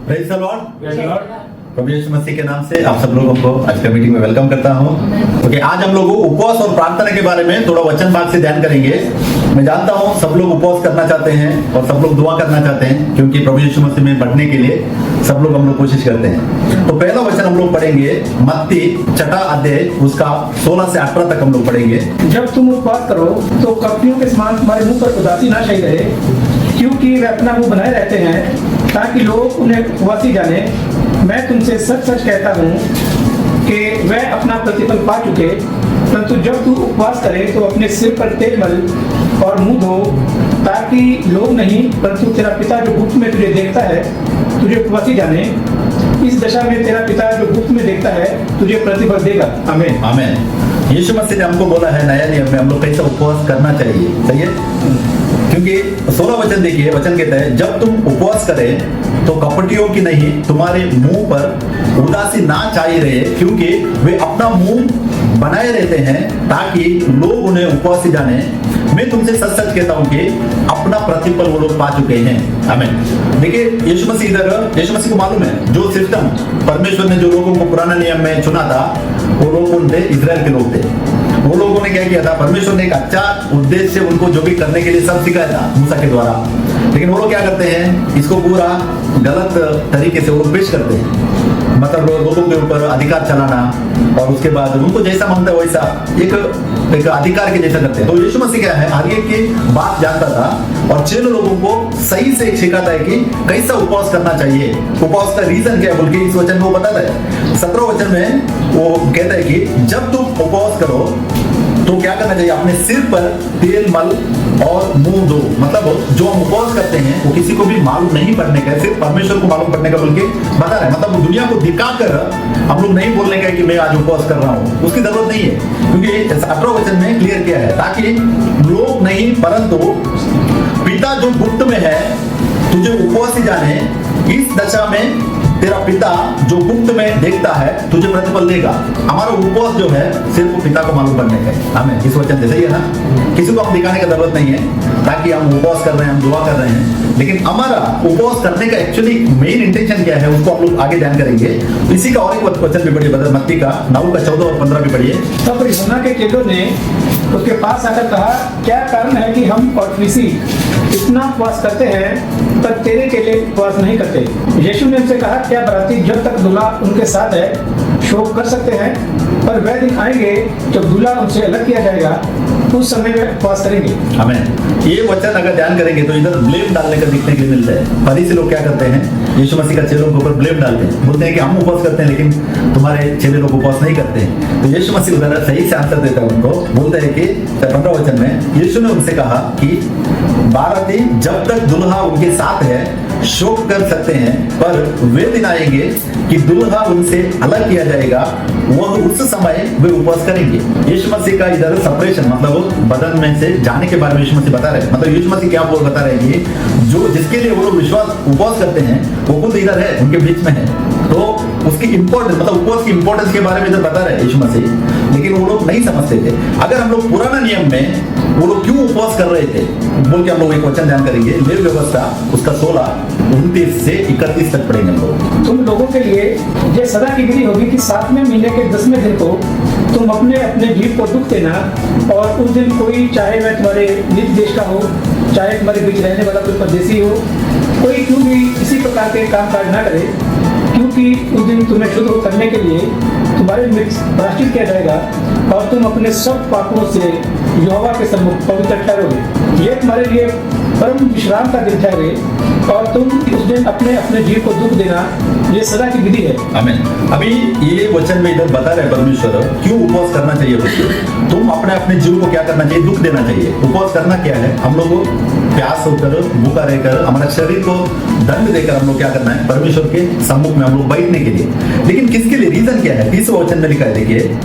Praise the lord. प्रभु यीशु मसीह के नाम से आप सब लोगों को आज का मीटिंग में वेलकम करता हूं। ओके, आज हम लोग उपवास और प्रार्थना के बारे में थोड़ा वचन भाग से ध्यान करेंगे। मैं जानता हूं सब लोग उपवास करना चाहते हैं और सब लोग दुआ करना चाहते हैं, क्योंकि प्रभु यीशु मसीह में बढ़ने के लिए सब लोग हम लोग कोशिश करते हैं। तो पहला वचन हम लोग पढ़ेंगे मत्ती छठा अध्याय उसका 16 से 18 तक हम लोग पढ़ेंगे। जब तुम उपवास करो तो कपटियों के समान तुम्हारे मुंह पर उदासी ना छाई रहे, क्योंकि वे अपना मुंह बनाए रहते हैं ताकि लोग उन्हें उपवासी जाने। मैं तुमसे सच सच कहता हूँ कि वह अपना प्रतिफल पा चुके। परंतु जब तू उपवास करे तो अपने सिर पर तेल मल और मुंह धो, ताकि लोग नहीं परंतु तेरा पिता जो गुप्त में तुझे देखता है तुझे उपवासी जाने। इस दशा में तेरा पिता जो गुप्त में देखता है तुझे प्रतिफल देगा। आमीन आमीन। यीशु मसीह ने हमको बोला है नया नियम में हम लोग कैसा उपवास करना चाहिए, सही है? क्योंकि 16 वचन देखिए, वचन कहता है जब तुम उपवास करें तो कपटियों की नहीं तुम्हारे मुंह पर उदासी ना छाई रहे, क्योंकि वे अपना मुंह बनाए रहते हैं ताकि लोग उन्हें उपवासी जाने। मैं तुमसे सच सच कहता हूं कि अपना प्रतिफल वो लोग पा चुके हैं। आमीन। देखिए यीशु मसीह इधर, यीशु मसीह को मालूम है जो सिस्टम परमेश्वर ने जो लोगों को पुराना नियम में चुना था वो लोग कौन थे? इजराइल के लोग थे। वो लोगों ने क्या किया था? परमेश्वर ने एक अच्छा उद्देश्य से उनको जो भी करने के लिए सब सिखाया था मूसा के द्वारा, लेकिन वो लोग क्या करते हैं? इसको पूरा गलत तरीके से वो लोग पेश करते हैं। मतलब लोगों के ऊपर अधिकार चलाना और उसके बाद उनको जैसा मांगता है वैसा एक अधिकार के जैसा करते हैं। तो यीशु मसीह क्या है, हर एक की बात जानता था और 6 लोगों को सही से सिखाता है कि कैसा उपवास करना चाहिए, उपवास का रीजन क्या है बोल के इस वचन में वो बताता है। 17 वचन में वो कहता है कि जब तुम उपवास करो तो क्या करना चाहिए? अपने सिर पर तेल मल और मुंह धो। मतलब जो हम उपवास करते हैं वो किसी को भी मालूम नहीं पड़ने का है, सिर्फ परमेश्वर को मालूम पड़ने का बोल के बता रहा है। मतलब दुनिया को दिखाकर हम लोग नहीं बोलने का है कि मैं आज उपवास कर रहा हूँ, उसकी जरूरत नहीं है, क्योंकि 18 वचन में क्लियर किया है ताकि लोग नहीं परंतु पिता जो गुप्त में है तुझे उपवासी जाने। इस दशा में तेरा पिता जो गुप्त में देखता है तुझे प्रतिफल देगा। हमारा उपवास जो है सिर्फ पिता को मालूम पड़ने का है। हमें इस वचन से, सही है ना? किसी को हम दिखाने की जरूरत नहीं है ताकि हम उपवास कर रहे हैं, हम दुआ कर रहे हैं, लेकिन हमारा उपवास करने का एक्चुअली मेन इंटेंशन क्या है उसको हम लोग आगे ध्यान करेंगे। इसी का और एक वचन भी पढ़िए, मत्ती का 9 का 14 और 15 भी पढ़िए। तब यूहन्ना के चेलों ने उसके पास आकर कहा, क्या कारण है कि हम और फरीसी इतना उपवास करते हैं पर तेरे के लिए उपवास नहीं करते? यीशु ने उनसे कहा, क्या बराती जब तक दूल्हा उनके साथ है शोक कर सकते हैं? पर वह दिन आएंगे जब दूल्हा उनसे अलग किया जाएगा, उस समय वे उपवास करेंगे। हमें ये वचन अगर ध्यान करेंगे तो इधर ब्लेम डालने का देखने के लिए मिलता है। फरीसी लोग क्या करते हैं? यीशु मसीह का चेलों के ऊपर ब्लेम डालते हैं, बोलते हैं कि हम उपवास करते हैं लेकिन तुम्हारे चेले लोग उपवास नहीं करते हैं। तो यीशु मसीह उधर सही से आंसर देता है उनको, बोलते हैं कि 15 वचन में यीशु ने उनसे कहा कि बाराती जब तक दुल्हा उनके साथ है शोक कर सकते हैं, पर वे दिन आएंगे कि दुल्हा उनसे अलग किया जाएगा, वह उस समय वे उपवास करेंगे। यीशु मसीह का इधर सेपरेशन मतलब बदन में से जाने के बारे में यीशु मसीह बता रहे हैं। मतलब यीशु मसीह क्या बोल बता रहे हैं कि जो जिसके लिए वो लोग विश्वास उपवास करते हैं वो खुद इधर है, उनके बीच में है। तो उसकी इंपॉर्टेंस मतलब उपवास की इंपॉर्टेंस के बारे में इधर बता रहे हैं यीशु मसीह, लेकिन वो लोग नहीं समझते थे। अगर हम लोग पुराना नियम में वो लोग क्यों उपवास कर रहे थे बोल के हम लोग एक वचन ध्यान करेंगे। लेवी व्यवस्था उसका 16 29 से 31 तक पढ़ेंगे हम लोग। तुम लोगों के लिए यह सदा की विधि होगी कि 7वें महीने के 10वें दिन को तुम अपने अपने जीव को दुख देना, और उस दिन कोई, चाहे वह तुम्हारे निज देश का हो चाहे तुम्हारे बीच रहने वाला कोई परदेशी हो, कोई क्यों भी इसी प्रकार के काम काज न करे, क्योंकि उस दिन तुम्हें शुद्ध करने के लिए तुम्हारे प्रायश्चित किया जाएगा और तुम अपने सब पापों से यहोवा के सम्मुख पवित्र ठहरोगे। ये तुम्हारे लिए परम विश्राम का दिन ठहरे और तुम उस दिन अपने अपने जीव को दुख देना, ये सदा की विधि है। आमीन। अभी ये वचन में इधर बता रहे परमेश्वर क्यों उपवास करना चाहिए। तुम अपने अपने जीव को क्या करना चाहिए? दुख देना चाहिए। उपवास करना क्या है? हम लोग प्यास होकर भूखा रहकर हमारे शरीर को दंड देकर हम लोग क्या करना है? परमेश्वर के सम्मुख में हम लोग बैठने के लिए। लेकिन किसके लिए? रीजन क्या है? 30वें वचन में लिखा है, देखिए,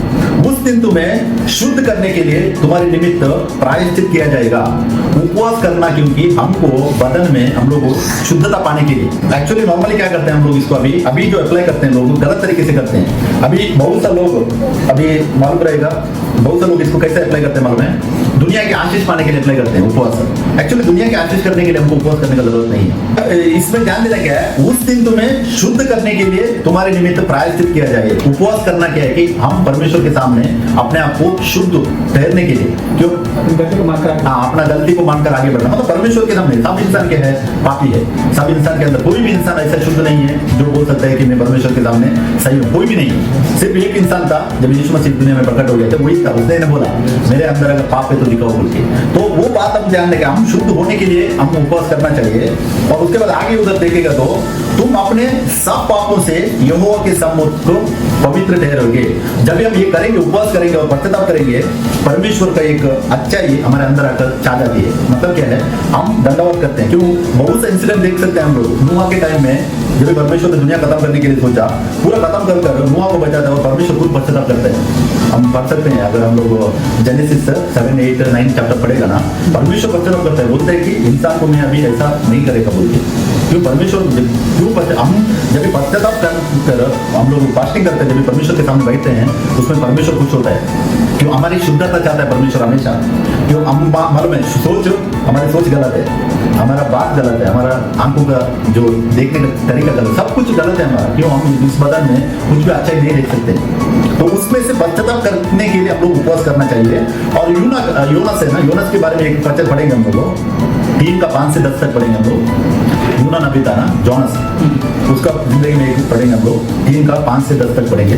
उस दिन तुम्हें शुद्ध करने के लिए तुम्हारे निमित्त प्रायश्चित किया जाएगा। उपवास करना क्योंकि हमको बदन में हम लोग शुद्धता पाने के लिए। एक्चुअली नॉर्मली क्या करते हैं हम लोग इसको अभी जो अप्लाई करते हैं लोग गलत तरीके से करते हैं। अभी बहुत सा लोग अभी मालूम रहेगा बहुत से लोग इसको कैसे अप्लाई करते हैं मालूम है? दुनिया की आशीष पाने के लिए अप्लाई करते हैं उपवास। एक्चुअली दुनिया की आशीष करने के लिए हमको उपवास करने की जरूरत नहीं है। इसमें ध्यान देना क्या है, उस दिन तुम्हें शुद्ध करने के लिए तुम्हारे निमित्त प्रायश्चित किया जाए। उपवास करना क्या है कि हम परमेश्वर के सामने अपने आप को शुद्ध ठहरने के लिए, क्यों? गलती को मानकर अपना गलती को मानकर आगे बढ़ना। मतलब परमेश्वर के सामने सब इंसान क्या है? पापी है। सब इंसान के अंदर कोई भी इंसान ऐसा शुद्ध नहीं है जो बोल सकता है कि मैं परमेश्वर के सामने सही हूँ। कोई भी नहीं है। सिर्फ एक इंसान था, जब यीशु मसीह दुनिया में प्रकट हो गया था, वही था। उसने बोला मेरे अंदर अगर पाप है तो दिखाओ बोल के। तो वो बात हम ध्यान देंगे, हम शुद्ध होने के लिए हम उपवास करना चाहिए। और उसके बाद आगे उधर देखेगा तो तुम अपने सब पापों से यहोवा के सम्मुख को पवित्र ठहरोगे। जब हम ये करेंगे, उपवास करेंगे और पश्चाताप करेंगे, परमेश्वर का एक अच्छाई हमारे अंदर आकर छा जाती है। मतलब क्या है, हम दंडवत करते हैं। क्यों? बहुत से इंसिडेंट देख सकते हैं हम लोग। नूह के टाइम में जब परमेश्वर ने दुनिया खत्म करने के लिए सोचा, पूरा खत्म कर नूह को बचाता है और परमेश्वर खुद पश्चाताप करते हैं। हम पढ़ सकते हैं, अगर हम लोग जेनेसिस 7, 8, 9 चैप्टर पढ़ेगा ना, परमेश्वर पश्चाताप करता है। बोलते हैं कि इंसान को मैं अभी ऐसा नहीं करेगा बोल के। क्यों? परमेश्वर हम जब पश्चाताप कर हम लोग फास्टिंग करते हैं, जब परमेश्वर के सामने बैठते हैं, उसमें परमेश्वर खुश होता है। क्यों? हमारी शुद्धता चाहता है परमेश्वर हमेशा। क्यों? हम मालूम है हमारी सोच गलत है, हमारा बात गलत है, हमारा आंखों का जो देखने का तरीका गलत, सब कुछ गलत है हमारा। क्यों? हम इस बदन में कुछ भी अच्छा ही नहीं देख सकते। तो उसमें से पश्चाताप करने के लिए हम लोग उपवास करना चाहिए। और योनस है ना, योनस के बारे में एक वचन पढ़ेंगे हम लोग, 3 का 5 से 10 तक पढ़ेंगे हम लोग। यूना नबी था ना, जोनस, उसका जिंदगी में एक पढ़ेंगे हम लोग, 3 का 5 से 10 तक पढ़ेंगे।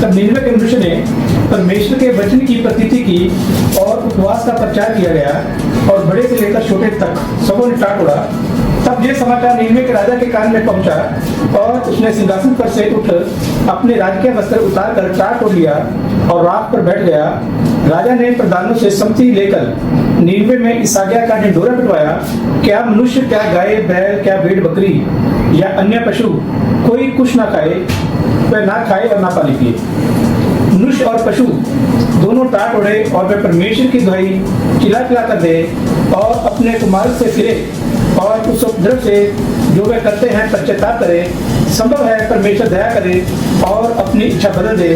तब निनवे के मनुष्य ने परमेश्वर के वचन की प्रतीति की और उपवास का प्रचार किया गया और बड़े से लेकर छोटे तक सबों ने टाट उड़ा। तब ये समाचार निनवे के राजा के कान में पहुंचा और उसने सिंहासन पर से उठ अपने राजकीय वस्त्र उतार कर टाट उड़ लिया और रात पर बैठ गया। राजा ने प्रधानों से सम्मति लेकर निनवे में इस आज्ञा का ढिंढोरा पिटवाया, क्या मनुष्य, क्या गाय बैल, क्या भेड़ बकरी या अन्य पशु कोई कुछ ना खाए, वह ना खाए और ना पानी पिए। मनुष्य और पशु दोनों टाट उड़े और वे परमेश्वर की दुहाई चिल्ला चिल्ला कर दे और अपने कुमार से फिरे और उस उपद्रव से जो वे करते हैं पश्चाताप करे। संभव है परमेश्वर दया करे और अपनी इच्छा बदल दे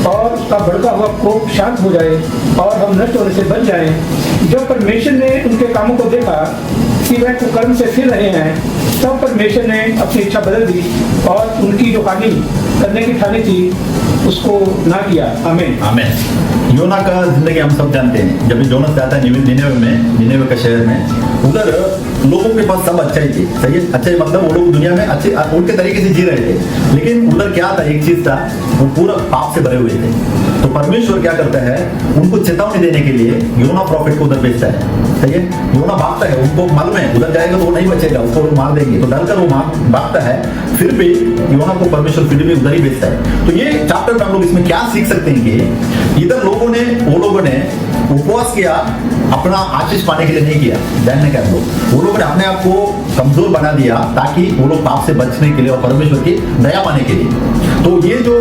और उसका भड़का हुआ कोप शांत हो जाए और हम नष्ट होने से बच जाएं। जब परमेश्वर ने उनके कामों को देखा कि वह कुकर्म से फिर रहे हैं, तब परमेश्वर ने अपनी इच्छा बदल दी और उनकी जो हानि करने की ठानी थी उसको ना किया। आमीन आमीन। योना का जिंदगी हम सब जानते हैं। जब जोनस जाता है निनेवे का शहर में, उधर लोगों के पास सब अच्छा ही थे। सही है, अच्छा ही मतलब वो लोग दुनिया में अच्छे उनके तरीके से जी रहे थे। लेकिन उधर क्या था, एक चीज था, वो पूरा पाप से भरे हुए थे। तो परमेश्वर क्या करता है, उनको चेतावनी देने के लिए योना प्रॉफिट को उधर भेजता है। सही है, योना भागता है, उनको मालूम है उधर जाएगा तो वो नहीं बचेगा, उसको लोग मार देंगे। तो डरकर वो भागता है, फिर भी योना को परमेश्वर फिर भी उधर ही भेजता है। तो ये चैप्टर में हम लोग इसमें क्या सीख सकते हैं कि इधर वो लोगों ने उपवास किया, अपना आशीष पाने के लिए नहीं किया। जानने क्या वो लोगों ने अपने आप को कमजोर बना दिया ताकि वो लोग पाप से बचने के लिए और परमेश्वर की दया पाने के लिए। तो ये जो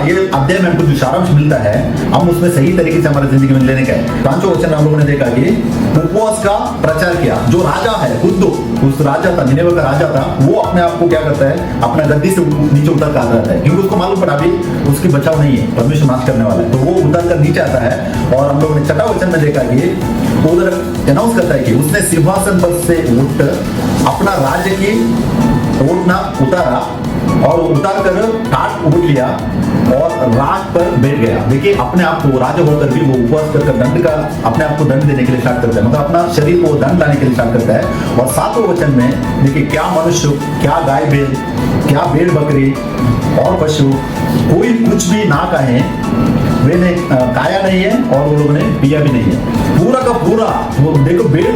ये अध्याय में हमको जो सारांश मिलता है, हम उसमें सही तरीके से हमारी जिंदगी में लेने का है। 5वां वचन हम लोगों ने देखा कि उपवास का प्रचार किया। जो राजा है, खुद उस राजा था, निनेवे का राजा था, वो अपने आप को क्या करता है, अपना गद्दी से नीचे उतर कर आता है, क्योंकि उसको मालूम पड़ा अभी उसकी बचाव नहीं है, परमेश्वर नाश करने वाला है। तो वो उतर कर नीचे आता है और हम लोगों ने 6वां वचन में देखा कि उधर अनाउंस करता है कि उसने सिंहासन पर से उठ अपना राज्य की ओढ़ना उतारा और उतार कर टाट उठ लिया और राज पर बैठ गया। देखिए, अपने आप को राजा होकर भी वो उपवास कर दंड का अपने आप को दंड देने के लिए स्टार्ट करता है, मतलब अपना शरीर को दंड लाने के लिए स्टार्ट करता है। और 7वें वचन में देखिए, क्या मनुष्य, क्या गाय बैल, क्या भेड़ बकरी और पशु कोई कुछ भी ना कहे, मैंने खाया नहीं है और वो लोगों ने पिया भी नहीं है। पूरा का पूरा वो देखो, भेड़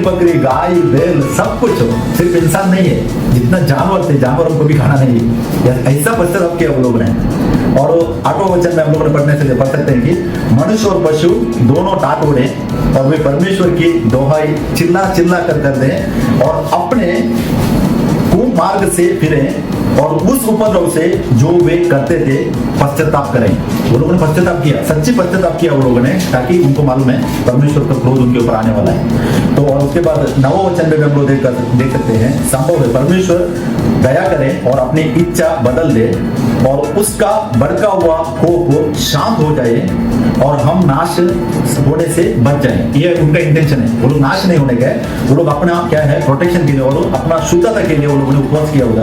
बकरी गाय बैल सब कुछ, सिर्फ इंसान नहीं है, जितना जानवर थे जानवरों को भी खाना नहीं है। ऐसा पश्चाताप किया वो लोगों ने। और 8वां वचन में हम लोगों ने पढ़ने से पढ़ सकते हैं कि मनुष्य और पशु दोनों टाट उड़े और वे परमेश्वर की दोहाई चिल्ला चिल्ला कर दे और अपने कुमार्ग से फिरे और उस उपद्रव से जो वे करते थे पश्चाताप करें। वो लोगों ने पश्चाताप किया, सच्ची पश्चाताप किया वो लोगों ने, ताकि उनको मालूम है परमेश्वर का क्रोध उनके ऊपर आने वाला है। तो और उसके बाद 9वें वचन में हम लोग देख सकते हैं, संभव है परमेश्वर दया करे और अपनी इच्छा बदल दे और उसका भड़का हुआ कोप शांत हो जाए और हम नाश होने से बच जाएं, ये उनका इंटेंशन है। वो लोग नाश नहीं होने गए, वो लोग अपना क्या है प्रोटेक्शन के लिए, वो लोग अपना शुद्धता के लिए वो लोगों ने उपवास किया होगा।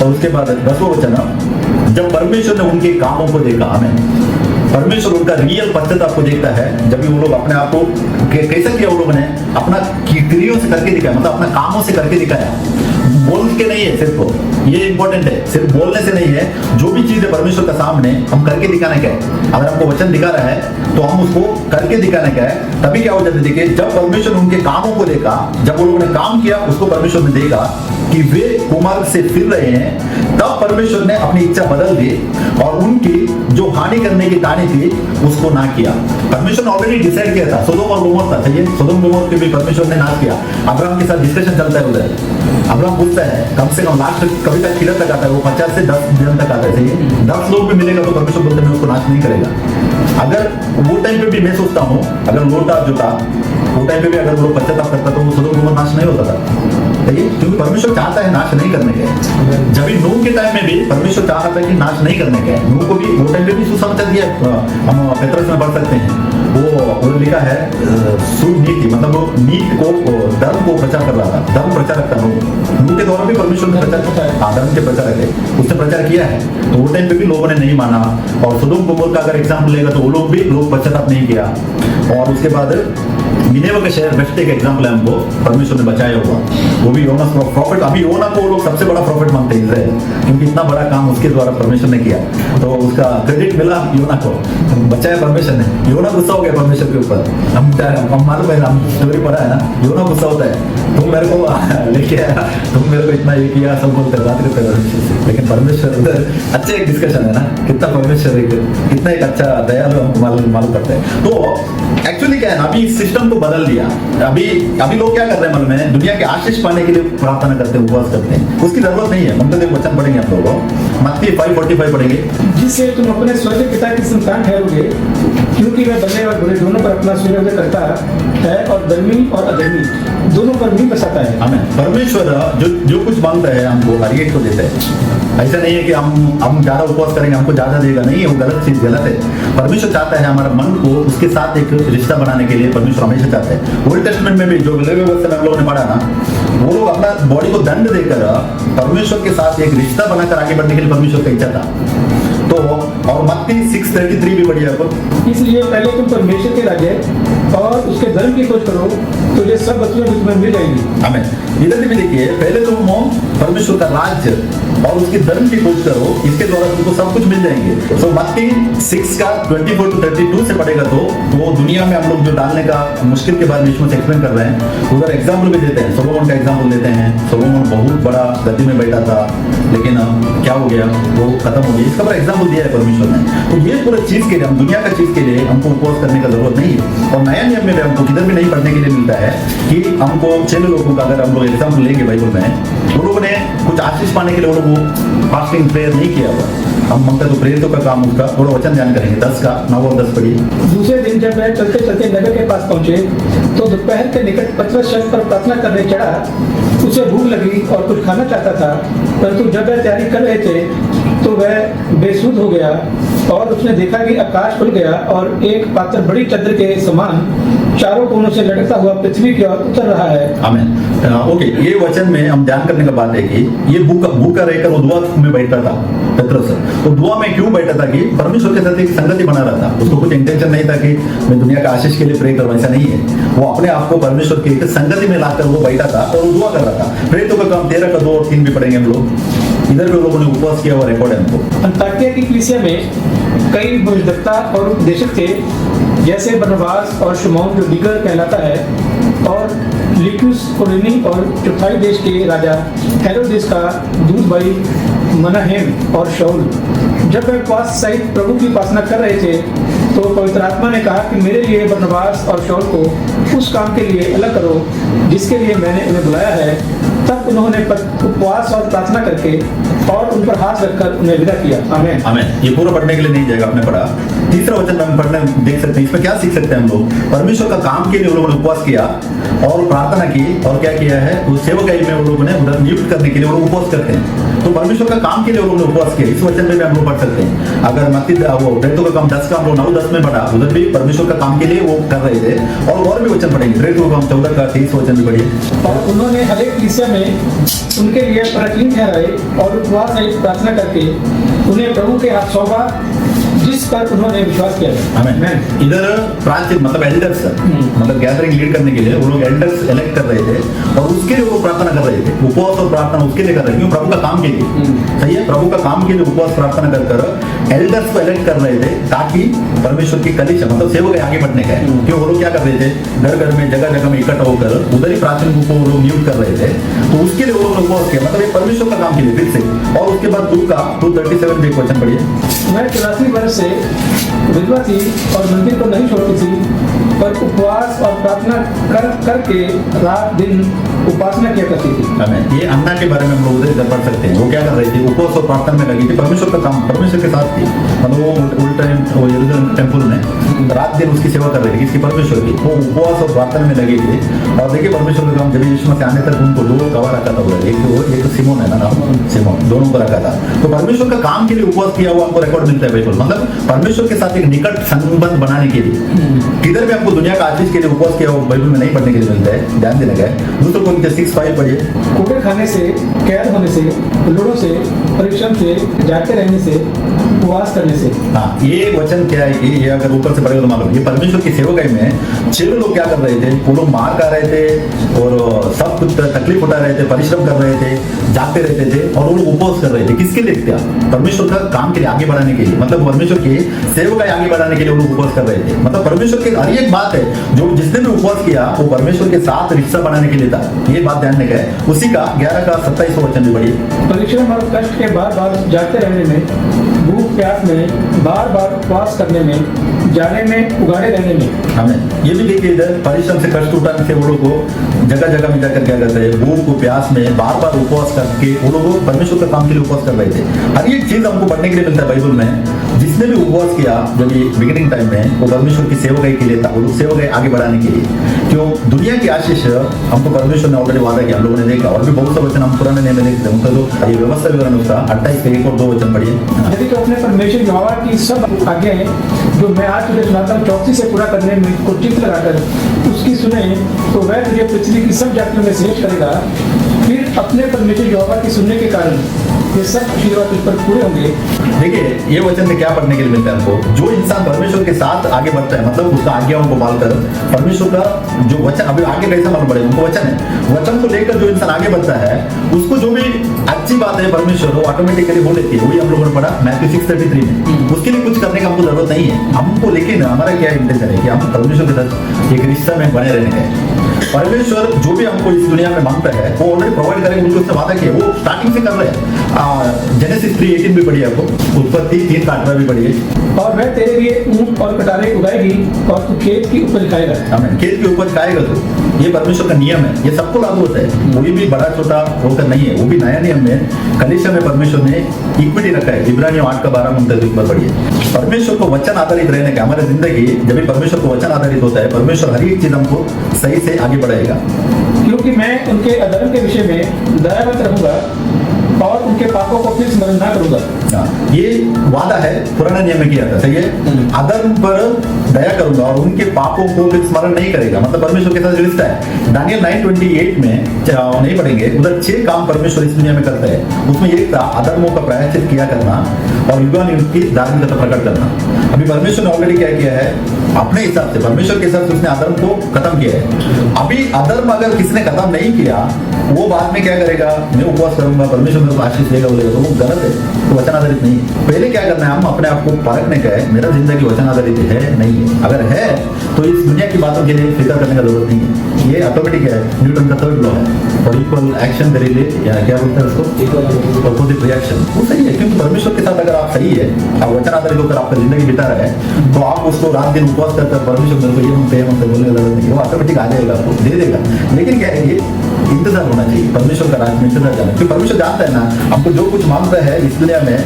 और उसके बाद 10वां वचन, जब परमेश्वर ने उनके कामों को देखा, हमें परमेश्वर उनका रियल पश्चाताप को देखता है, जब भी वो लोग अपने आप को कैसे किया, वो लोगों ने अपना क्रियों से करके दिखाया, मतलब अपना कामों से करके दिखाया, बोल के नहीं है सिर्फ, ये इंपॉर्टेंट है, सिर्फ बोलने से नहीं है। जो भी चीज है परमेश्वर के सामने हम करके दिखाने का है। अगर हमको वचन दिखा रहा है तो हम उसको करके दिखाने का है। तभी क्या हो जाता है, देखिए जब परमेश्वर उनके कामों को देखा, जब वो लोगों ने काम किया, उसको परमेश्वर ने देखा कि वे कुमार्ग से फिर रहे हैं, तब परमेश्वर ने अपनी इच्छा बदल दी और उनकी जो हानि करने की कहानी थी उसको ना किया। परमेश्वर ने ऑलरेडी डिसाइड किया था, सोदोम और गोमोर था, सही है, सोदोम गोमोर के भी परमेश्वर ने नाश किया। अब्राहम के साथ डिस्कशन चलता है उधर, अब्राहम पूछता है, कम से कम लास्ट कभी तक किधर तक आता है, वो 50 से 10 दिन तक आता है, सही है, 10 लोग भी मिलेगा तो परमेश्वर बोलते हैं उसको नाश नहीं करेगा। अगर वो टाइम पे भी मैं सोचता हूँ, अगर लोटा जो था वो टाइम पे भी अगर वो लोग पश्चाताप करता तो वो सोदोम गोमोर नाश नहीं होता था, सही है, क्योंकि परमेश्वर चाहता है नाश नहीं करने का। जब भी नूह के टाइम में भी परमेश्वर चाहता था कि नाश नहीं करने का है, नूह को भी वो टाइम पे भी सुसमाचार दिया। हम पेत्रस में पढ़ सकते हैं, वो लिखा है सुनीति, मतलब वो नीति को, धर्म को प्रचार कर रहा था, धर्म प्रचारक था नूह के द्वारा भी परमेश्वर ने प्रचार, धर्म के प्रचारक है, उसने प्रचार किया है। तो वो टाइम पे भी लोगों ने नहीं माना। और सदोम गोमोर का अगर एग्जाम्पल लेगा तो वो लोग भी पश्चाताप नहीं किया। और उसके बाद निनेवे के शहर बेस्ट का एग्जाम्पल है, हमको परमेश्वर ने बचाया हुआ, वो भी योना प्रॉफिट। अभी योना को वो लोग सबसे बड़ा प्रॉफिट मानते हैं इजराइल, क्योंकि इतना बड़ा काम उसके द्वारा परमेश्वर ने किया, तो उसका क्रेडिट मिला योना को, बचाया परमेश्वर ने। योना गुस्सा हो गया परमेश्वर के ऊपर, हम मालूम है, हम स्टोरी पढ़ा है ना, योना गुस्सा होता है, तुम मेरे को लेके आया, तुम मेरे को इतना ये किया, सब बोलते हैं, बात करते हैं परमेश्वर से। लेकिन परमेश्वर उधर अच्छे एक डिस्कशन है ना, कितना परमेश्वर कितना एक अच्छा दयालु हमको मालूम करते हैं। तो एक्चुअली क्या है ना, अभी सिस्टम को बदल दिया। अभी लोग क्या कर रहे हैं, मालूम है, दुनिया के आशीष पाने के लिए प्रार्थना करते हैं, उपवास करते हैं, उसकी जरूरत नहीं है। हम तो एक वचन पढ़ेंगे, आप लोगों मत्ती 5:45 पढ़ेंगे, जिससे तुम अपने स्वर्गीय पिता की संतान ठहरोगे, क्योंकि वह भले और बुरे दोनों पर अपना सूर्योदय करता है और धर्मी और अधर्मी दोनों पर भी बसाता है। हमें परमेश्वर जो कुछ मांगता है हमको हर एक को देता है। ऐसा नहीं है कि हम ज्यादा उपवास करेंगे हमको ज्यादा देगा, नहीं, वो गलत चीज, गलत है। परमेश्वर चाहता है हमारा मन को उसके साथ एक रिश्ता बनाने के लिए परमेश्वर हमेशा चाहता है। ओल्ड टेस्टमेंट में भी जो लेवीवचन हम लोगों ने पढ़ा ना, वो लोग अपना बॉडी को दंड देकर परमेश्वर के साथ एक रिश्ता बनाकर आगे बढ़ने के लिए परमेश्वर का इच्छा था। तो और मत्ती 6:33 भी बढ़िया आपको, इसलिए पहले तुम परमेश्वर के राज्य और उसके धर्म की खोज करो तो ये सब वस्तुएं भी तुम्हें मिल जाएंगी। हमें इधर भी देखिए, पहले तुम परमेश्वर का राज्य और उसके धर्म की खोज करो, इसके द्वारा तुमको सब कुछ मिल जाएंगे। तो मत्ती 6 का 24-32 से पढ़ेगा तो वो दुनिया में हम लोग जो डालने का मुश्किल के बारे में इसमें एक्सप्लेन कर रहे हैं। उधर एग्जाम्पल भी देते हैं, सोलोमन का एग्जाम्पल देते हैं। सोलोमन बहुत बड़ा गद्दी में बैठा था, लेकिन क्या हो गया, वो खत्म हो गया। इसका बड़ा एग्जाम्पल दिया है परमेश्वर ने। तो ये पूरे चीज के लिए, हम दुनिया का चीज के लिए हमको उपवास करने का जरूरत नहीं है। और नया नियम में हमको किधर भी नहीं पढ़ने के लिए मिलता है कि हमको 6 लोगों का, अगर हम लोग एग्जाम्पल लेंगे बाइबल में, वो लोगों ने कुछ आशीष पाने के लिए वो लोग फास्टिंग प्रेयर नहीं किया हुआ। हम तो प्रेरितों का काम, उसका थोड़ा वचन ध्यान करेंगे। 10 का 9 और 10 पढ़िए। दूसरे दिन जब वह चलते चलते नगर के पास पहुंचे तो दोपहर के निकट पतरस छत पर प्रार्थना करने चढ़ा। उसे भूख लगी और कुछ खाना चाहता था, परंतु जब वह तैयारी कर रहे थे तो वह बेसुध हो गया और उसने देखा कि आकाश खुल गया और एक पात्र बड़ी चद्र के समान चारों कोनों से लटकता हुआ पृथ्वी की ओर उतर रहा है। आमीन। ओके, ये वचन में हम ध्यान करने का बात है कि ये भूखा रहकर वो दुआ में बैठा था पतरस। तो दुआ में क्यों बैठा था कि परमेश्वर के साथ एक संगति बना रहा था। उसको कुछ इंटेंशन नहीं था कि मैं दुनिया का आशीष के लिए प्रे करूं, ऐसा नहीं है। वो अपने आप को परमेश्वर की एक संगति में लाकर वो बैठा था और वो दुआ कर रहा था। प्रेरितों का काम 13 का 2 और 3 भी पढ़ेंगे हम लोग। इधर भी लोगों ने उपवास किया हुआ रिकॉर्ड है हमको। अंताकिया की कलीसिया में कई भविष्यवक्ता और उपदेशक थे, जैसे बरनबास और शमौन जो लीगर कहलाता है, और लिक्यूस कुरेनी और चौथाई देश के राजा हेरोदेस का दूध भाई मनाहेम और शाऊल। जब वे उपवास सहित प्रभु की उपासना कर रहे थे तो पवित्र आत्मा ने कहा कि मेरे लिए बरनबास और शाऊल को उस काम के लिए अलग करो जिसके लिए मैंने उन्हें बुलाया है। तब उन्होंने उपवास और प्रार्थना करके और उन पर हाथ रखकर उन्हें विदा किया। आमीन। आमीन। ये पूरा पढ़ने के लिए नहीं जाएगा, आपने पढ़ा। तीसरा वचन में हम पढ़ने देख सकते हैं, इसमें क्या सीख सकते हैं हम लोग? परमेश्वर का काम के लिए उन लोगों ने उपवास किया और प्रार्थना की, और क्या किया है, उस सेवकाई में उन लोगों ने उधर नियुक्त करने के लिए वो लोग उपवास करते हैं। तो परमेश्वर का काम के लिए उन्होंने उपवास किया। इस वचन में भी हम लोग पढ़ सकते हैं। अगर मत्ती वो प्रेरितों का काम 10 का हम लोग 9-10 में पढ़ा, उधर भी परमेश्वर का काम के लिए वो कर रहे थे। और भी वचन पढ़ेंगे, प्रेरितों का काम 14 का 23 वचन भी पढ़िए। और उन्होंने हर एक विषय में उनके लिए प्राचीन ठहराए और उपवास सहित प्रार्थना करके उन्हें प्रभु के हाथ सौंपा जिस पर उन्होंने विश्वास किया। आमीन। इधर प्राचीन मतलब एल्डर्स, मतलब गैदरिंग लीड करने के लिए वो लोग एल्डर्स इलेक्ट कर रहे थे और उसके लिए वो प्रार्थना कर रहे थे। उपवास और प्रार्थना उसके लिए कर रहे थे, क्यों? प्रभु का काम के लिए। सही है, प्रभु का काम के लिए उपवास प्रार्थना कर एल्डर्स को इलेक्ट कर रहे थे ताकि परमेश्वर की कलीसिया मतलब सेवक आगे बढ़ने का है। क्यों? वो लोग क्या कर रहे थे, घर घर में जगह जगह में इकट्ठा होकर उधर ही प्राचीन को वो लोग नियुक्त कर रहे थे। तो उसके लिए वो लोग उपवास किया, मतलब ये परमेश्वर का काम के लिए फिर से। और उसके बाद 2:37 में एक वचन पढ़िए। मैं 84 वर्ष से विधवा थी और मंदिर को नहीं छोड़ती थी, पर उपवास और प्रार्थना करके रात दिन उपासना किया करती थी। आमीन। ये अन्ना के बारे में हम लोग इधर पढ़ सकते हैं। वो क्या कर रही थी, उपवास और प्रार्थना में लगी थी, परमेश्वर का काम परमेश्वर के साथ थी। मतलब वो उल्टा यरूशलेम टेम्पल में रात दिन उसकी सेवा कर रही थी, किसकी? परमेश्वर की। वो उपवास और प्रार्थना में लगी थी। और देखिए परमेश्वर का काम जब यीशु मसीह आने तक उनको 2 गवाह रखा था उधर, एक सिमोन है ना नाम, सिमोन, दोनों को रखा था। तो परमेश्वर का काम के लिए उपवास किया हुआ हमको रिकॉर्ड मिलता है बाइबल, मतलब परमेश्वर के साथ एक निकट संबंध बनाने के लिए। किधर भी आपको दुनिया का आशीष के लिए उपवास किया हुआ बाइबल में नहीं पढ़ने के लिए मिलता है, ध्यान देने का है। दूसरों को 6:5 पढ़िए। कुकर खाने से, कैद होने से, लूडो से, परिश्रम से, जागते रहने से, उपवास करने से। हाँ, ये वचन क्या है कि ये अगर ऊपर से पढ़ेगा तो मालूम, ये परमेश्वर की सेवकाई में 6 लोग क्या कर रहे थे, वो लोग मार खा रहे थे और सब कुछ तकलीफ उठा रहे थे, परिश्रम कर रहे थे, जागते रहते थे और वो लोग उपवास कर रहे थे। किसके लिए? क्या? परमेश्वर का काम के लिए, आगे बढ़ाने के लिए, मतलब परमेश्वर की सेवकाई आगे बढ़ाने के लिए वो लोग उपवास कर रहे थे। मतलब परमेश्वर की हर एक बात है जो जिसने भी उपवास किया वो परमेश्वर के साथ रिश्ता बनाने के लिए था। ये बात ध्यान रखा है। उसी का 11 का 27 वचन भी पढ़िए। परिश्रम और कष्ट के बार बार जागते रहने में, भूख प्यास में, बार बार उपवास करने में, जाने में, उगाड़े रहने में। हमें ये भी देखिए इधर परिश्रम से कष्ट उठाने से वो लोग को जगह जगह में जाकर क्या करते हैं, भूख को प्यास में बार बार उपवास करके वो लोग परमेश्वर का काम के लिए उपवास कर रहे थे। हर एक चीज हमको पढ़ने के लिए मिलता है बाइबल में। जिसने भी उपवास किया जब ये बिगिनिंग टाइम में, वो परमेश्वर की सेवकाई के लिए था, वो लोग सेवकाई आगे बढ़ाने के लिए। क्यों? दुनिया की आशीष हमको परमेश्वर ने ऑलरेडी वादा किया, हम लोगों ने देखा। और भी बहुत सा वचन हम पुराने नियम में देखते हैं, उनका जो ये व्यवस्था विवरण उसका 28 के 1 और 2 वचन पढ़िए। यदि तो अपने परमेश्वर यहोवा की सब आज्ञाएं जो मैं आज तुझे सुनाता हूँ चौकसी से पूरा करने में को चित्त लगाकर उसकी सुने, तो वह तुझे पृथ्वी की सब जातियों में श्रेष्ठ करेगा। फिर अपने परमेश्वर यहोवा की सुनने के कारण ये सब आशीर्वाद तुझ पर पूरे होंगे। देखिए ये वचन में क्या पढ़ने के लिए मिलता है हमको? जो इंसान परमेश्वर के साथ आगे बढ़ता है, मतलब उसका आज्ञाओं को पालकर, परमेश्वर का जो वचन, अभी आगे कैसा मालूम पड़ेगा उनको, वचन है, वचन को लेकर जो इंसान आगे बढ़ता है उसको जो भी अच्छी बात है परमेश्वर वो ऑटोमेटिकली वो लेती है। वही हम लोगों ने पढ़ा मैथ्यू 6:33 में। उसके लिए कुछ करने का हमको जरूरत नहीं है हमको, लेकिन हमारा क्या इंटेंशन है कि हम परमेश्वर के साथ एक रिश्ता में बने रहने का। परमेश्वर जो भी हमको इस दुनिया में मांगता है वो ऑलरेडी प्रोवाइड करेंगे, उनको उससे वादा किया, वो स्टार्टिंग से कर रहे हैं। जेनेसिस 3:18 भी पढ़िए आपको, उत्पत्ति 3:18 भी पढ़िए। और वह तेरे लिए ऊंट और कटारे उगाएगी और तू खेत की उपज खाएगा। आमीन। खेत की उपज खाएगा तो ये परमेश्वर का नियम है, ये सबको लागू होता है, कोई भी बड़ा छोटा होकर नहीं है। वो भी नया नियम में कलीसिया में परमेश्वर ने इक्विटी रखा है। इब्रानियों 8:12 पढ़िए। परमेश्वर को वचन आधारित रहने का, हमारी जिंदगी जब भी परमेश्वर को वचन आधारित होता है, परमेश्वर हर एक चीज हमको सही से आगे बढ़ाएगा। क्योंकि मैं उनके अधर्म के विषय में दयावंत रहूंगा और उनके पापों को फिर स्मरण न करूंगा। ये वादा है, पुराना नियम में किया था, सही है। अधर्म पर दया करूंगा और उनके पापों को फिर स्मरण नहीं करेगा, मतलब परमेश्वर के साथ रिश्ता है। दानियल 9:28 में नहीं पढ़ेंगे, उधर 6 काम परमेश्वर इस दुनिया में करता है। उसमें एक था अधर्मों का प्रायश्चित किया करना और युगानुयुग की धार्मिकता प्रकट करना। अभी परमेश्वर ने ऑलरेडी क्या किया है, अपने हिसाब से, परमेश्वर के हिसाब से उसने अधर्म को खत्म किया है। अभी अधर्म अगर किसने खत्म नहीं किया वो बाद में क्या करेगा, मैं उपवास करूंगा, परमेश्वर मेरे को आशीष देगा बोलेगा, तो वो गलत है, तो वचन आधारित नहीं है। पहले क्या करना है, हम अपने आप को परखने का है, मेरा जिंदगी वचन आधारित है नहीं है। अगर है तो इस दुनिया की बातों के लिए फिक्र करने का जरूरत नहीं है, ये ऑटोमेटिक है। न्यूटन का थर्ड लॉ है, for equal action there is या क्या बोलते हैं उसको, अपोजिट रिएक्शन। वो सही है, क्योंकि परमेश्वर के साथ अगर आप सही है, आप वचन आधारित होकर आपका जिंदगी बिता रहे हैं, तो आप उसको रात दिन उपवास करकर परमेश्वर मेरे को ये मनते बोलने का जरूरत नहीं, वो ऑटोमेटिक आ जाएगा, आपको दे देगा। लेकिन क्या है, ये इंतजार होना चाहिए, परमेश्वर का राज में इंतजार करना, क्योंकि परमेश्वर जानता है ना हमको जो कुछ मांगता है इस दुनिया में,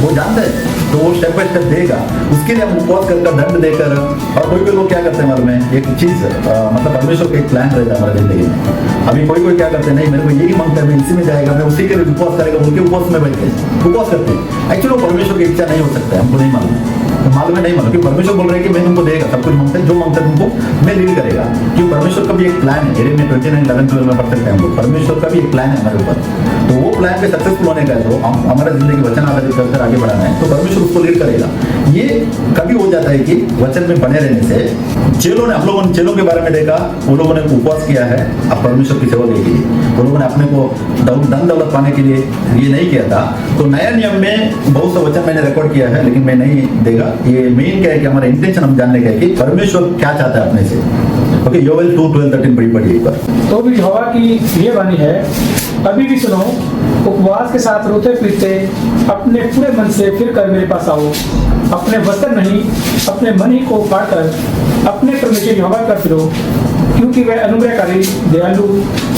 वो जानता है, तो वो स्टेप बाय स्टेप देगा। उसके लिए हम उपवास कर दंड देकर, और कोई लोग क्या करते हैं मालूम है, एक चीज मतलब परमेश्वर का एक प्लान रहता है हमारे जिंदगी में। अभी कोई क्या करते हैं, नहीं मेरे को यही मांगता है, मैं इसी में जाएगा, मैं उसी के लिए उपवास करेगा, उनके उपवास में बैठ के उपवास करते हैं। एक्चुअली वो परमेश्वर की इच्छा नहीं हो सकता है, हमको नहीं मालूम है नहीं मालूम, क्योंकि परमेश्वर बोल रहे हैं कि मैं तुमको देगा, सब कुछ मांगते हैं, जो मांगते हैं तुमको मैं लीड करेगा, क्योंकि परमेश्वर का भी एक प्लान है। में 29:11-12 में पढ़ सकते हैं हम लोग, परमेश्वर का भी एक प्लान है हमारे ऊपर, तो वो प्लान पे सक्सेसफुल होने का है, तो हमारा जिंदगी वचन आधारित कर आगे बढ़ाना है, तो परमेश्वर उसको लीड करेगा। ये कभी हो जाता है कि वचन में बने रहने से, चेलों ने, हम लोगों ने चेलों के बारे में देखा, वो लोगों ने उपवास किया है अब परमेश्वर की सेवा के लिए, वो लोगों ने अपने को धन दौलत पाने के लिए ये नहीं किया था। तो नया नियम में बहुत सा वचन मैंने रिकॉर्ड किया है, लेकिन मैं नहीं देगा। ये मेन क्या है कि हमारा इंटेंशन हम जानने का है कि परमेश्वर क्या चाहता है अपने से। ओके, योवेल 2:12-13 पढ़िए एक बार। तो भी यहोवा की ये वाणी है, अभी भी सुनो, उपवास के साथ रोते पीटते अपने पूरे मन से फिर कर मेरे पास आओ, अपने वस्त्र नहीं अपने मन ही को फाड़ कर अपने परमेश्वर यहोवा का फिरो, क्योंकि वह अनुग्रहकारी, दयालु,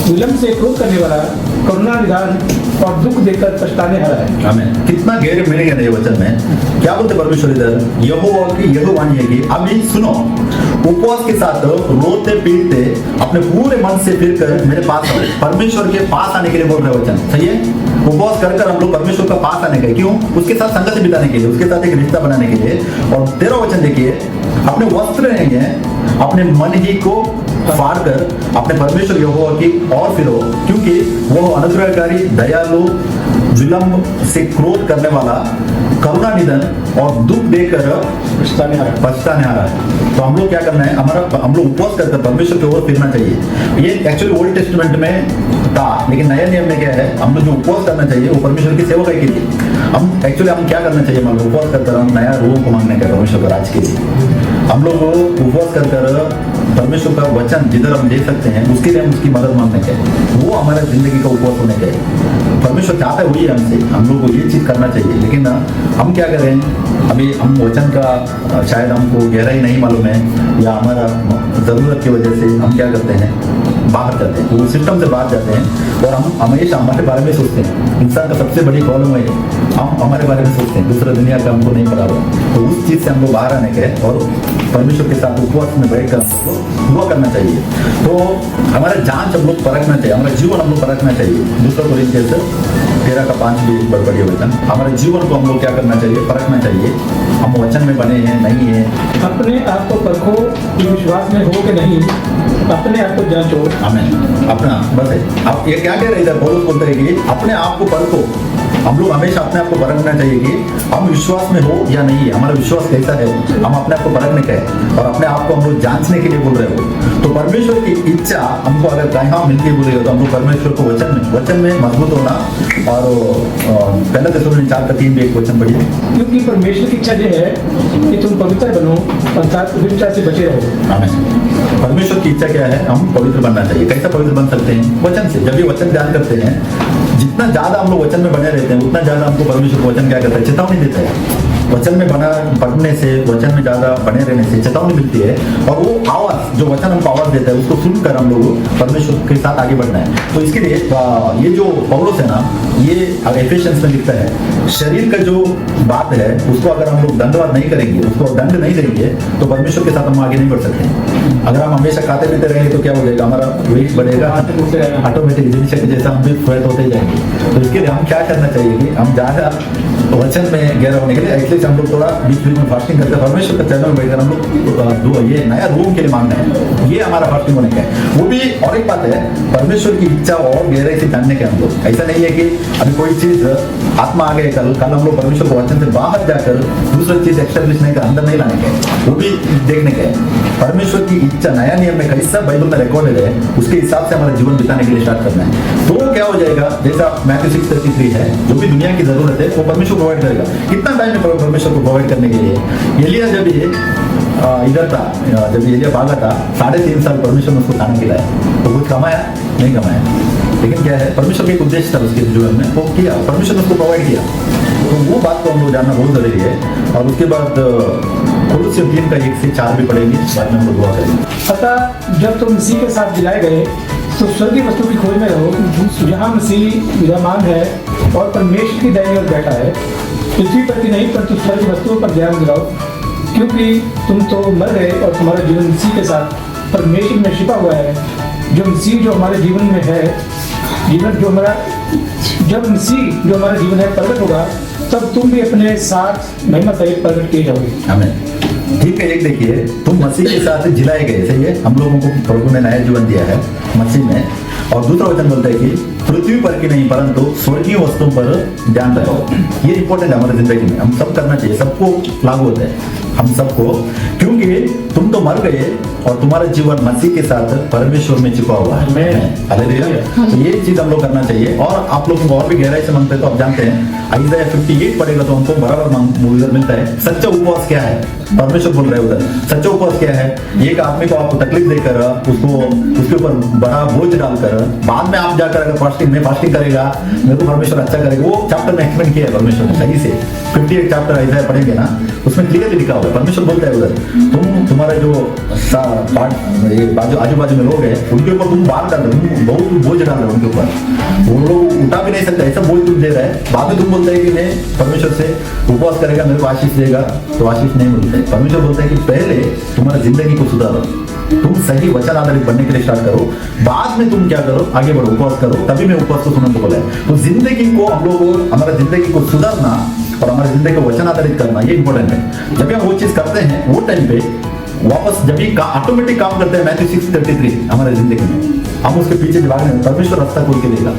विलंब से क्रोध करने वाला, करुणा निधान और दुख देकर पछताने वाला है। आमीन। कितना गहरे मीनिंग है ये वचन में। क्या बोलते परमेश्वर इधर, यहोवा की यह वाणी है कि अभी सुनो, उपवास के साथ रोते पीटते अपने पूरे मन से फिर कर मेरे पास आओ। परमेश्वर के पास आने के लिए बोल रहे वचन, सही है। उपवास कर हम लोग परमेश्वर का पास आने का, क्यों? उसके साथ संगति बिताने के लिए, उसके साथ एक रिश्ता बनाने के लिए। और 13 वचन देखिए, अपने वस्त्र नहीं है अपने मन ही को फाड़ कर अपने परमेश्वर यहोवा की और फिरो, क्योंकि वो अनुग्रहकारी, दयालु, विलंब से क्रोध करने वाला, करुणा निधन और दुख देकर पछताने आ रहा है। तो हम लोग क्या करना है, हम लोग उपवास करकर परमेश्वर की ओर फिरना चाहिए। ये एक्चुअली ओल्ड टेस्टमेंट में था, लेकिन नया नियम में क्या है, हम लोग जो उपवास करना चाहिए वो परमेश्वर की सेवा के लिए। हम क्या करना चाहिए, हम उपवास कर हम नया रूह को मांगने का परमेश्वर का राज के लिए। हम लोग उपवास कर परमेश्वर का वचन जिधर हम दे सकते हैं, उसके लिए हम उसकी मदद मांगने का है। वो हमारे जिंदगी का उपवास होने का है। परमेश्वर चाहता है वही है हमसे, हम लोग को ये चीज करना चाहिए। लेकिन हम क्या करें, अभी हम वचन का शायद हमको गहराई नहीं मालूम है, या हमारा जरूरत की वजह से हम क्या करते हैं, बाहर जाते हैं, वो सिस्टम से बाहर जाते हैं, और हम हमेशा हमारे बारे में सोचते हैं। इंसान का सबसे बड़ी प्रॉब्लम है हम हमारे बारे में सोचते हैं, दूसरा दुनिया का हमको नहीं पता हुआ। तो उस चीज से हमको बाहर आने का है, और परमेश्वर के साथ उपवास में बैठकर हमको दुआ करना चाहिए। तो हमारा जांच हम लोग परखना चाहिए, हमारा जीवन हम लोग परखना चाहिए। दूसरा कोरिन्थियंस 13:5 भी एक बार पढ़िए वचन। हमारे जीवन को हम लोग क्या करना चाहिए, परखना चाहिए, हम वचन में बने हैं नहीं है। अपने आप को परखो कि विश्वास में हो कि नहीं, अपने आप को जांचो। आमीन। अपना बस है। आप ये क्या कह रहे हैं, पौलुस बोलते हैं कि अपने आप को परखो। हम लोग हमेशा अपने आप को परखना चाहिए कि हम विश्वास में हो या नहीं है, हमारा विश्वास कैसा है, हम अपने आप को परखने का है, और अपने आप को हम लोग जांचने के लिए बोल रहे हो। तो परमेश्वर की इच्छा हमको अगर कहाँ मिलती है बोलेगा, तो हम लोग परमेश्वर को वचन में मजबूत होना। और पहले थिस्सलुनीके 4:3 भी एक वचन पढ़िए। क्योंकि परमेश्वर की इच्छा ये है कि तुम पवित्र बनो, अर्थात विचार से बचे रहो। आमीन। परमेश्वर की इच्छा क्या है, हम पवित्र बनना चाहिए। कैसा पवित्र बन सकते हैं, वचन से। जब ये वचन ध्यान करते हैं, जितना ज्यादा हम लोग वचन में बने रहते हैं, उतना ज्यादा हमको परमेश्वर को वचन क्या करता है, चेतावनी देता है। वचन में बना पढ़ने से, वचन में ज्यादा बने रहने से चेतावनी मिलती है, और वो आवाज जो वचन हमको आवाज देता है, उसको सुनकर हम लोग परमेश्वर के साथ आगे बढ़ना है। तो इसके लिए ये जो पौलुस है ना, ये एफिशिएंस में लिखता है, शरीर का जो बात है उसको अगर हम लोग दंडवाद नहीं करेंगे, उसको दंड नहीं देंगे, तो परमेश्वर के साथ हम आगे नहीं बढ़ सकते। अगर हम हमेशा खाते पीते रहेंगे तो क्या हो जाएगा, हमारा वेट बढ़ेगा ऑटोमेटिक, जैसा हम भी स्वेट होते जाएंगे। तो इसके लिए हम क्या करना चाहिए कि हम ज्यादा वचन में गहरा होने के लिए एटलीस्ट हम लोग थोड़ा बीच बीच में फास्टिंग करते हैं, परमेश्वर का चैनल में बैठकर हम लोग ये नया रूम के लिए मांगना है, ये हमारा फास्टिंग होने का है। वो भी और एक बात है, परमेश्वर की इच्छा और गहराई से जानने के हम लोग, ऐसा नहीं है कि अभी कोई चीज आत्मा आ गए कल हम लोग परमेश्वर को वचन से बाहर जाकर दूसरी चीज एक्स्टेब्लिश नहीं कर अंदर नहीं लाने के, वो भी देखने के परमेश्वर की इच्छा नया नियम में कैसा बाइबल में रिकॉर्डेड है उसके हिसाब से हमारा जीवन बिताने के लिए स्टार्ट करना है। तो क्या हो जाएगा, जैसा मैथ्यू 6:33 है, जो भी दुनिया की जरूरत है वो परमेश्वर प्रोवाइड करेगा। कितना टाइम है परमेश्वर को प्रोवाइड करने के लिए? एलिया जब ये इधर था, जब एलिया भागा था 3.5 साल परमेश्वर ने उसको खाना खिलाया, तो कुछ कमाया नहीं कमाया, लेकिन क्या है परमेश्वर का एक उद्देश्य था उसके जीवन में, वो किया, परमेश्वर ने उसको प्रोवाइड किया। तो वो बात को हम लोग जानना बहुत जरूरी है। और उसके बाद कुलुस्सी 3 का 1 से 4 भी पढ़ेंगे, बाद में हम लोग दुआ करेंगे। अतः जब तुम मसीह के साथ जिलाए गए तो स्वर्गीय वस्तु की खोज में रहो, जहाँ मसीह विराजमान है और परमेश्वर की दाहिनी ओर बैठा है। पृथ्वी पर की नहीं परंतु स्वर्ग वस्तुओं पर ध्यान दिलाओ, क्योंकि तुम तो मर गए और तुम्हारा जीवन मसीह के साथ परमेश्वर में छिपा हुआ है। जो मसीह जो हमारे जीवन में है, जब मसीह जो हमारा जीवन है प्रकट होगा, तब तुम भी अपने साथ महिमा सहित प्रकट किए जाओगे। आमीन। ठीक है, एक देखिए, तुम मसीह के साथ जिलाए गए, सही है, हम लोगों को प्रभु ने नया जीवन दिया है मसीह में। और दूसरा वचन बोलता है कि पृथ्वी पर की नहीं परंतु स्वर्गीय वस्तुओं पर ध्यान रखो। ये इंपॉर्टेंट है हमारी जिंदगी में, हम सब करना चाहिए, सबको लागू होता है हम सबको, क्योंकि तुम तो मर गए और तुम्हारा जीवन मसीह के साथ परमेश्वर में छिपा हुआ है। हालेलुया। तो ये चीज हम लोग करना चाहिए। और आप लोग और भी गहराई से मांगते हैं तो आप जानते हैं आइज़ाया 58 पढ़ेगा तो हमको बराबर उधर मिलता है। सच्चा उपवास क्या है, परमेश्वर बोल रहे हैं उधर, सच्चा उपवास क्या है? एक आदमी को आपको तकलीफ देकर उसको उसके ऊपर बड़ा बोझ डालकर बाद में आप जाकर अगर फास्टिंग करेगा, मेरे को परमेश्वर अच्छा करेगा, वो चैप्टर में एक्सप्लेन किया है परमेश्वर ने सही से। 58 चैप्टर आइज़ाया पढ़ेंगे ना, उसमें क्लियरली लिखा हुआ है, परमेश्वर बोलता है उधर तुम्हारा जो आजू बाजू में लोग हैं उनके ऊपर तुम बात डाल रहे हो, बहुत बोझ डाल रहे हो उनके ऊपर, वो लोग उठा भी नहीं सकते, ऐसा बोझ तुम दे रहा है। बाद में तुम बोलते हैं कि मैं परमेश्वर से उपवास करेगा मेरे को आशीष देगा, तो आशीष नहीं मिलता है। परमेश्वर बोलता है कि पहले तुम्हारा जिंदगी को सुधारो, तुम सही वचन आधारित बनने के लिए स्टार्ट करो, बाद में तुम क्या करो, आगे बढ़ो, उपवास करो, तभी मैं उपवास को सुनने को बोला है। तो जिंदगी को हम लोग हमारा जिंदगी को सुधारना और हमारी जिंदगी को वचन आधारित करना ये इंपॉर्टेंट है। जब हम वो चीज करते हैं वो टाइम पे वापस जब भी ऑटोमेटिक काम करते हैं मैथ्यू 6:33 हमारे जिंदगी में, हम उसके पीछे भागने में परमेश्वर रास्ता खोल के देगा।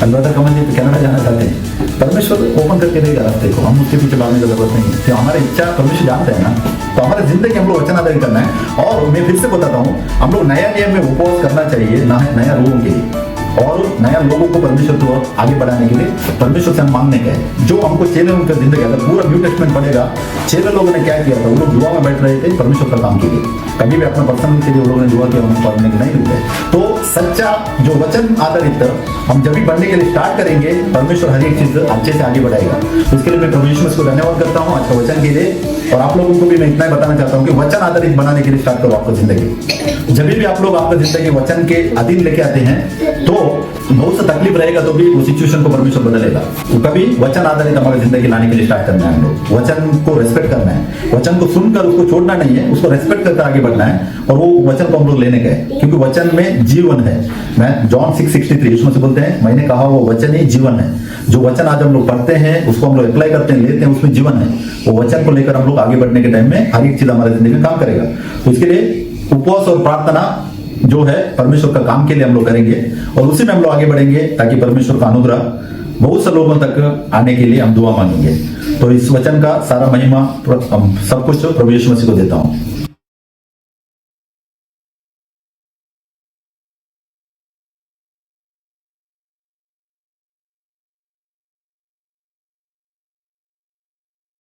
अनुराधा कमल जी कनाडा जाना चाहते हैं, परमेश्वर ओपन करके देगा रास्ते को, हम उसके पीछे भागने की जरूरत नहीं है। तो हमारी इच्छा परमेश्वर जानते हैं ना, तो हमारी जिंदगी हम लोग वचन आधारित करना है। और मैं फिर से बताता हूँ, हम लोग नया नियम में उपवास करना चाहिए, नया लोगों के लिए और नया लोगों को परमेश्वर को आगे बढ़ाने के लिए परमेश्वर से हम मांगने का है। जो हमको चेले उनका जिंदगी, अगर पूरा न्यू टेस्टमेंट पढ़ेगा, चेले लोगों ने क्या किया था, वो लोग दुआ में बैठ रहे थे परमेश्वर का काम के लिए, कभी भी अपना पर्सनल के लिए वो लोगों ने दुआ किया, उनको पढ़ने के नहीं मिलते। तो सच्चा जो वचन आधारित हम जब भी पढ़ने के लिए स्टार्ट करेंगे, परमेश्वर हर एक चीज अच्छे से आगे बढ़ाएगा। इसके लिए मैं परमेश्वर को धन्यवाद करता हूँ आज का वचन के लिए। और आप लोगों को भी मैं इतना ही बताना चाहता हूँ कि वचन आधारित बनाने के लिए स्टार्ट करो आपका जिंदगी। जब भी आप लोग आपका जिंदगी वचन के अधीन लेके आते हैं तो बहुत सा तकलीफ रहेगा, तो भी उस सिचुएशन को परमेश्वर बदलेगा। तो कभी वचन आधारित हमारी जिंदगी लाने के लिए स्टार्ट करना है, हम लोग वचन को रेस्पेक्ट करना है, वचन को सुनकर उसको छोड़ना नहीं है, उसको रेस्पेक्ट करके आगे बढ़ना है। और वो वचन को हम लोग लेने गए, क्योंकि वचन में जीवन है। मैं जॉन 6:63 उसमें से बोलते हैं, मैंने कहा वो वचन ही जीवन है। जो वचन आज हम लोग पढ़ते हैं, उसको हम लोग अप्लाई करते हैं, लेते हैं, उसमें जीवन है। वो वचन को लेकर हम लोग आगे बढ़ने के टाइम में हर एक चीज हमारे जिंदगी में काम करेगा। तो इसके लिए उपवास और प्रार्थना जो है परमेश्वर का काम के लिए हम लोग करेंगे, और उसी में हम लोग आगे बढ़ेंगे, ताकि परमेश्वर का अनुग्रह बहुत से लोगों तक आने के लिए हम दुआ मांगेंगे। तो इस वचन का सारा महिमा सब कुछ प्रभु यीशु मसीह को देता हूँ।